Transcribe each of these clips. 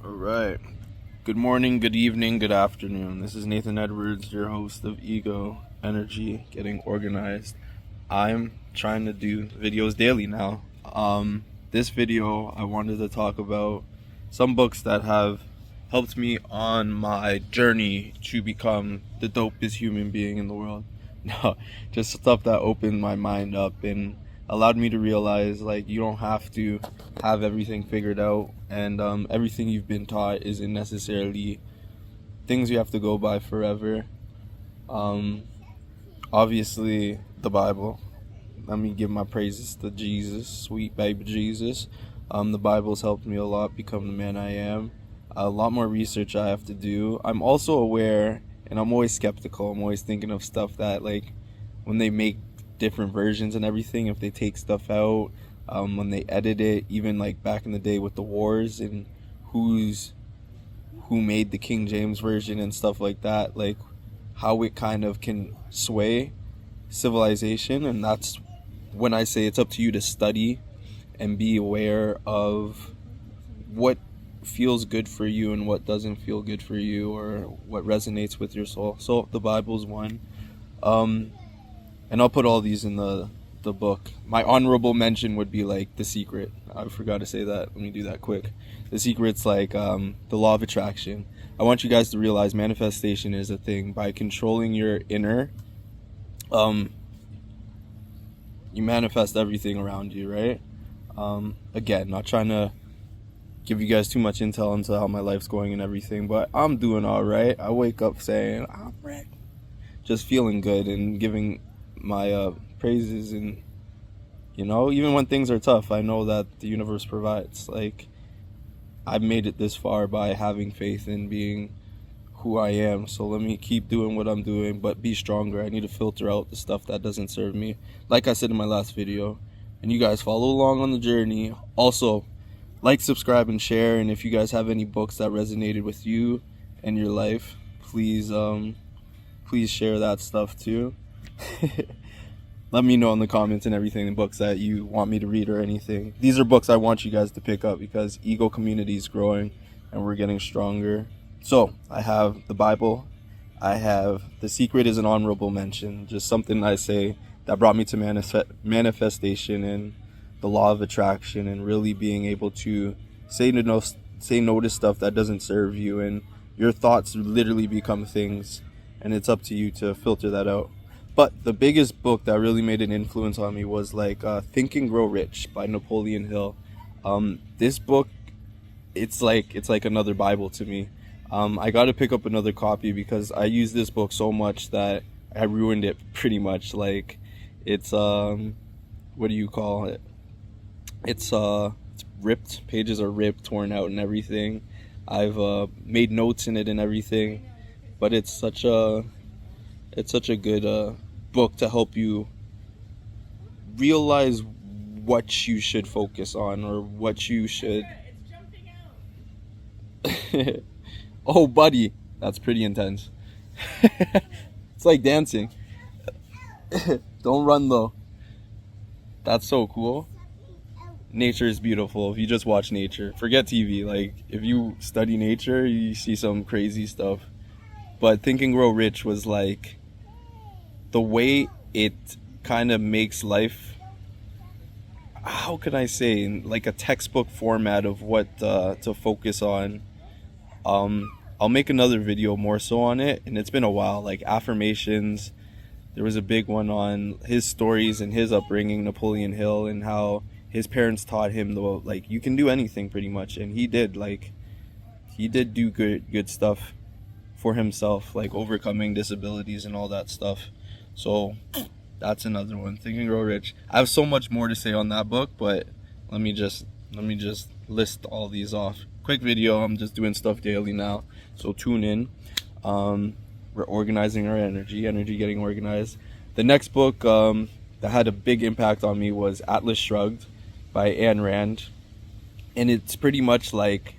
All right. Good morning, good evening, good afternoon. This is Nathan Edwards, your host of Ego Energy Getting Organized. I'm trying to do videos daily now. This video, I wanted to talk about some books that have helped me on my journey to become the dopest human being in the world. No, just stuff that opened my mind up and allowed me to realize, like, you don't have to have everything figured out, and everything you've been taught isn't necessarily things you have to go by forever. Obviously, the Bible. Let me give my praises to Jesus, sweet baby Jesus. The Bible's helped me a lot become the man I am. A lot more research I have to do. I'm also aware, and I'm always skeptical. I'm always thinking of stuff that, like, when they make different versions and everything, if they take stuff out, when they edit it, even like back in the day with the wars and who made the King James version and stuff like that, like how it kind of can sway civilization. And that's when I say it's up to you to study and be aware of what feels good for you and what doesn't feel good for you, or what resonates with your soul. So the Bible's one. And I'll put all these in the book. My honorable mention would be like The Secret. I forgot to say that. Let me do that quick. The Secret's like the law of attraction. I want you guys to realize manifestation is a thing. By controlling your inner, you manifest everything around you, right? Again, not trying to give you guys too much intel into how my life's going and everything, but I'm doing all right. I wake up saying, I'm right. Just feeling good and giving my praises, and even when things are tough, I know that the universe provides. Like, I've made it this far by having faith in being who I am, so let me keep doing what I'm doing, but be stronger. I need to filter out the stuff that doesn't serve me, like I said in my last video, and you guys follow along on the journey. Also, like, subscribe, and share. And if you guys have any books that resonated with you and your life, please share that stuff too. Let me know in the comments and everything the books that you want me to read or anything. These are books I want you guys to pick up because Ego community is growing and we're getting stronger. So I have the Bible. I have The Secret is an honorable mention, just something I say that brought me to manifestation and the law of attraction, and really being able to say no to stuff that doesn't serve you, and your thoughts literally become things, and it's up to you to filter that out. But the biggest book that really made an influence on me was like Think and Grow Rich by Napoleon Hill. This book, it's like another Bible to me. I got to pick up another copy because I use this book so much that I ruined it pretty much. Like, it's what do you call it? It's ripped. Pages are ripped, torn out, and everything. I've made notes in it and everything, but it's such a good book to help you realize what you should focus on, or what you should oh buddy, that's pretty intense. It's like dancing. Don't run though. That's so cool. Nature is beautiful. If you just watch nature, forget TV. Like, if you study nature, you see some crazy stuff. But Think and Grow Rich was like the way it kind of makes life, how can I say, in like a textbook format of what to focus on. I'll make another video more so on it, and it's been a while. Like affirmations, there was a big one on his stories and his upbringing, Napoleon Hill, and how his parents taught him though, like, you can do anything pretty much, and he did do good stuff for himself, like overcoming disabilities and all that stuff. So that's another one, Think and Grow Rich. I have so much more to say on that book, but let me just list all these off. Quick video. I'm just doing stuff daily now, so tune in. We're organizing our energy getting organized. The next book that had a big impact on me was Atlas Shrugged by Ayn Rand, and it's pretty much like,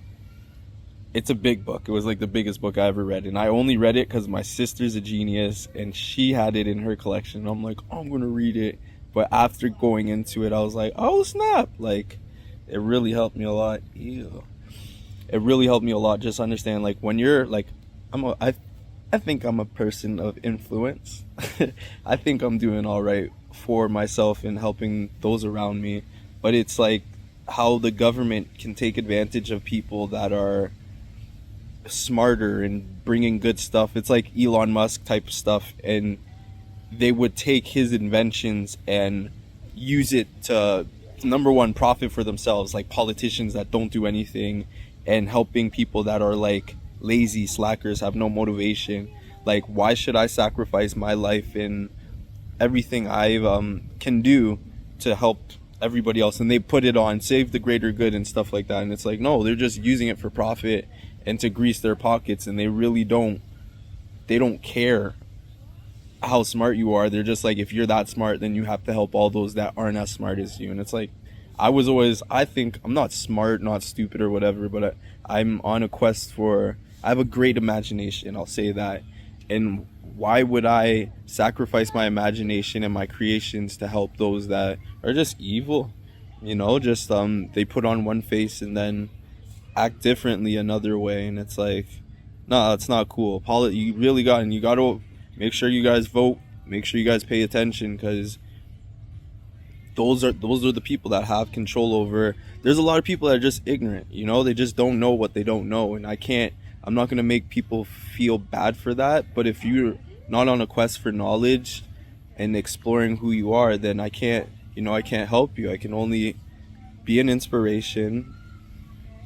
it's a big book. It was like the biggest book I ever read, and I only read it because my sister's a genius and she had it in her collection. I'm like, oh, I'm gonna read it. But after going into it, I was like, oh snap, like, it really helped me a lot. Ew. it really helped me a lot. Just understand, like, when you're like, I think I'm a person of influence. I think I'm doing all right for myself and helping those around me, but it's like how the government can take advantage of people that are smarter and bringing good stuff. It's like Elon Musk type stuff, and they would take his inventions and use it to, number one, profit for themselves, like politicians that don't do anything, and helping people that are like lazy slackers, have no motivation. Like, why should I sacrifice my life and everything I can do to help everybody else? And they put it on save the greater good and stuff like that, and it's like, no, they're just using it for profit and to grease their pockets, and they don't care how smart you are. They're just like, if you're that smart, then you have to help all those that aren't as smart as you. And it's like, I think I'm not smart, not stupid or whatever, but I'm on a quest for, I have a great imagination, I'll say that. And why would I sacrifice my imagination and my creations to help those that are just evil? Just they put on one face and then act differently another way, and it's like, no, it's not cool. You really got, and you got to make sure you guys vote, make sure you guys pay attention, because those are the people that have control over. There's a lot of people that are just ignorant, they just don't know what they don't know, and I'm not going to make people feel bad for that. But if you're not on a quest for knowledge and exploring who you are, then I can't help you. I can only be an inspiration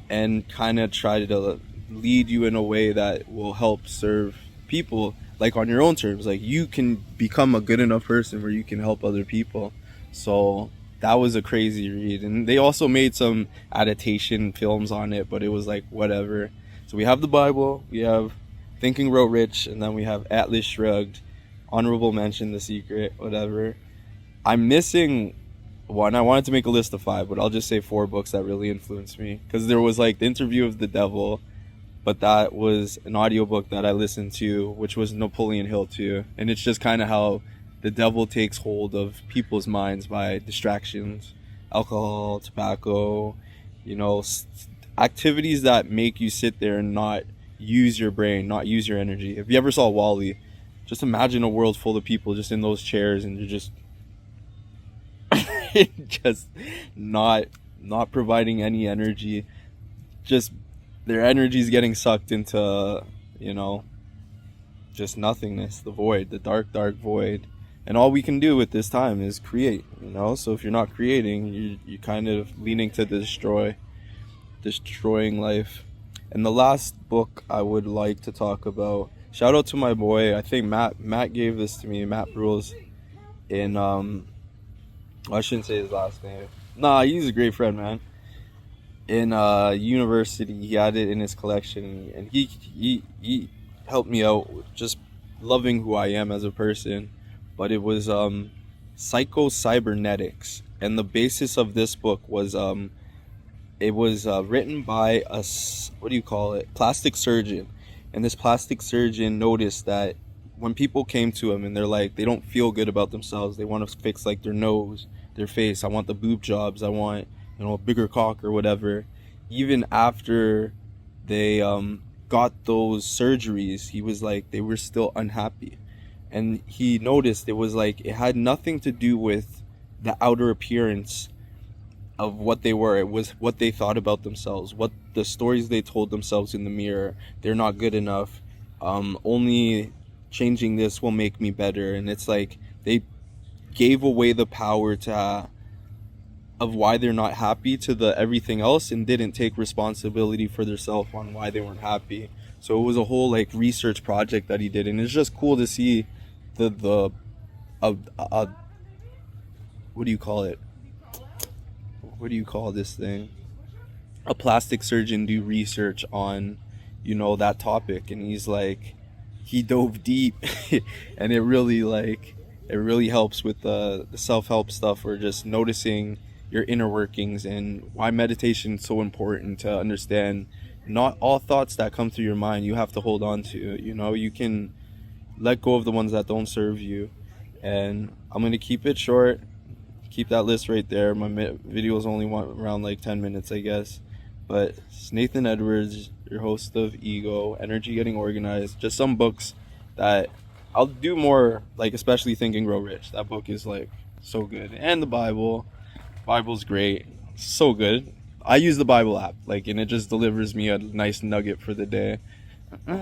and kind of try to lead you in a way that will help serve people, like on your own terms. Like, you can become a good enough person where you can help other people. So that was a crazy read, and they also made some adaptation films on it, but it was like, whatever. So we have the Bible, we have Think and Grow Rich, and then we have Atlas Shrugged, honorable mention The Secret, whatever. I'm missing one. I wanted to make a list of 5, but I'll just say 4 books that really influenced me, because there was like The Interview of the Devil, but that was an audiobook that I listened to, which was Napoleon Hill too. And it's just kind of how the devil takes hold of people's minds by distractions, alcohol, tobacco, activities that make you sit there and not use your brain, not use your energy. If you ever saw Wall-E, just imagine a world full of people just in those chairs, and you're just just not providing any energy. Just their energy is getting sucked into, just nothingness, the void, the dark void. And all we can do with this time is create, So if you're not creating, you're kind of leaning to destroying life. And the last book I would like to talk about, shout out to my boy, I think Matt gave this to me, Matt Rules, in I shouldn't say his last name. Nah, he's a great friend, man. In university, he had it in his collection, and he helped me out with just loving who I am as a person. But it was Psycho-Cybernetics, and the basis of this book was it was written by plastic surgeon. And this plastic surgeon noticed that when people came to him and they're like, they don't feel good about themselves, they want to fix like their nose, their face, I want the boob jobs, I want a bigger cock or whatever. Even after they got those surgeries, he was like, they were still unhappy. And he noticed it was like, it had nothing to do with the outer appearance of what they were. It was what they thought about themselves, what the stories they told themselves in the mirror. They're not good enough. Only changing this will make me better. And it's like they gave away the power of why they're not happy to the everything else, and didn't take responsibility for themselves on why they weren't happy. So it was a whole like research project that he did, and it's just cool to see what do you call it? What do you call this thing? A plastic surgeon do research on, that topic, and he dove deep, and it really helps with the self-help stuff, or just noticing your inner workings, and why meditation is so important to understand. Not all thoughts that come through your mind you have to hold on to. You can let go of the ones that don't serve you. And I'm gonna keep it short. Keep that list right there. My videos only want around like 10 minutes, I guess. But it's Nathan Edwards, your host of Ego, Energy Getting Organized. Just some books that I'll do more, like especially Think and Grow Rich. That book is like so good. And the Bible. Bible's great. So good. I use the Bible app, like, and it just delivers me a nice nugget for the day. But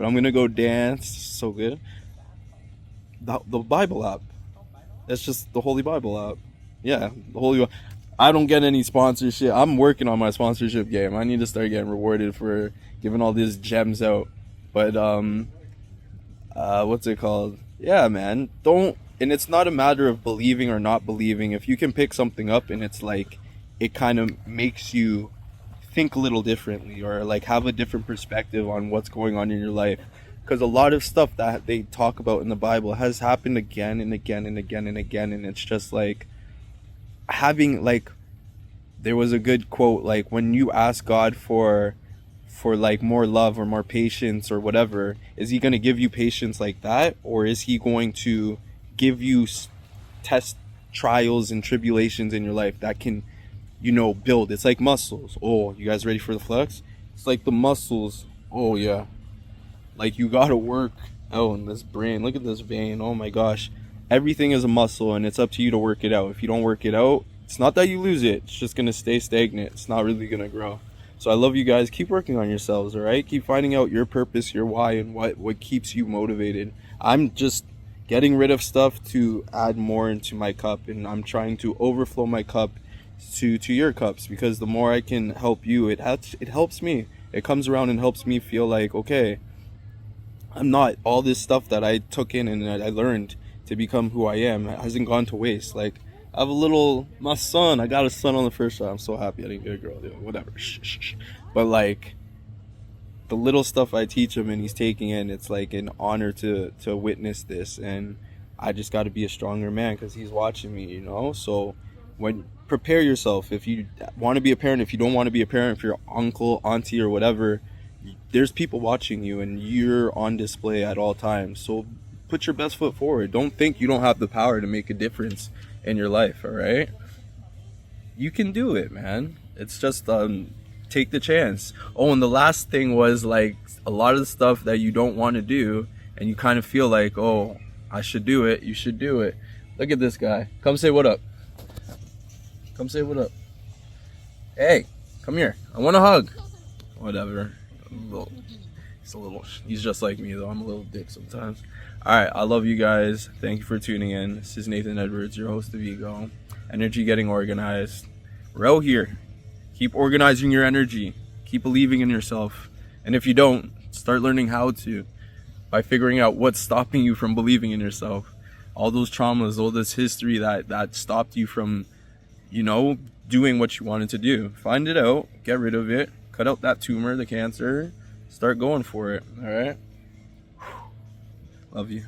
I'm gonna go dance. So good. The Bible app. It's just the Holy Bible app. Yeah, the Holy. I don't get any sponsorship. I'm working on my sponsorship game. I need to start getting rewarded for giving all these gems out. But what's it called? Yeah, man. Don't. And it's not a matter of believing or not believing. If you can pick something up and it's like, it kind of makes you think a little differently, or like have a different perspective on what's going on in your life. Because a lot of stuff that they talk about in the Bible has happened again and again and again and again. And it's just like having, like, there was a good quote, like, when you ask God for like more love or more patience or whatever, is he going to give you patience like that, or is he going to give you test trials and tribulations in your life that can, you know, build? It's like muscles. Oh, you guys ready for the flex? It's like the muscles. Oh yeah, like you gotta work out in this brain. Look at this vein. Oh my gosh, everything is a muscle, and it's up to you to work it out. If you don't work it out, it's not that you lose it, it's just gonna stay stagnant. It's not really gonna grow. So I love you guys. Keep working on yourselves, all right? Keep finding out your purpose, your why, and what keeps you motivated. I'm just getting rid of stuff to add more into my cup, and I'm trying to overflow my cup to your cups, because the more I can help you, it helps me. It comes around and helps me feel like, okay, I'm not, all this stuff that I took in and I learned to become who I am, it hasn't gone to waste. Like, I have my son, I got a son on the first shot. I'm so happy I didn't get a girl, whatever. Shh. But like, the little stuff I teach him and he's taking in, it's like an honor to witness this. And I just got to be a stronger man because he's watching me, you know? So prepare yourself. If you want to be a parent, if you don't want to be a parent, if you're uncle, auntie, or whatever, there's people watching you and you're on display at all times. So put your best foot forward. Don't think you don't have the power to make a difference in your life, all right? You can do it, man. It's just take the chance. Oh, and the last thing was, like, a lot of the stuff that you don't want to do and you kind of feel like, oh, I should do it. You should do it. Look at this guy. Come say what up. Come say what up. Hey, come here. I want a hug. Whatever. He's just like me, though. I'm a little dick sometimes. Alright, I love you guys. Thank you for tuning in. This is Nathan Edwards, your host of Ego. Energy Getting Organized. We're out here. Keep organizing your energy. Keep believing in yourself. And if you don't, start learning how to, by figuring out what's stopping you from believing in yourself. All those traumas, all this history that stopped you from, you know, doing what you wanted to do. Find it out. Get rid of it. Cut out that tumor, the cancer. Start going for it. All right? Love you.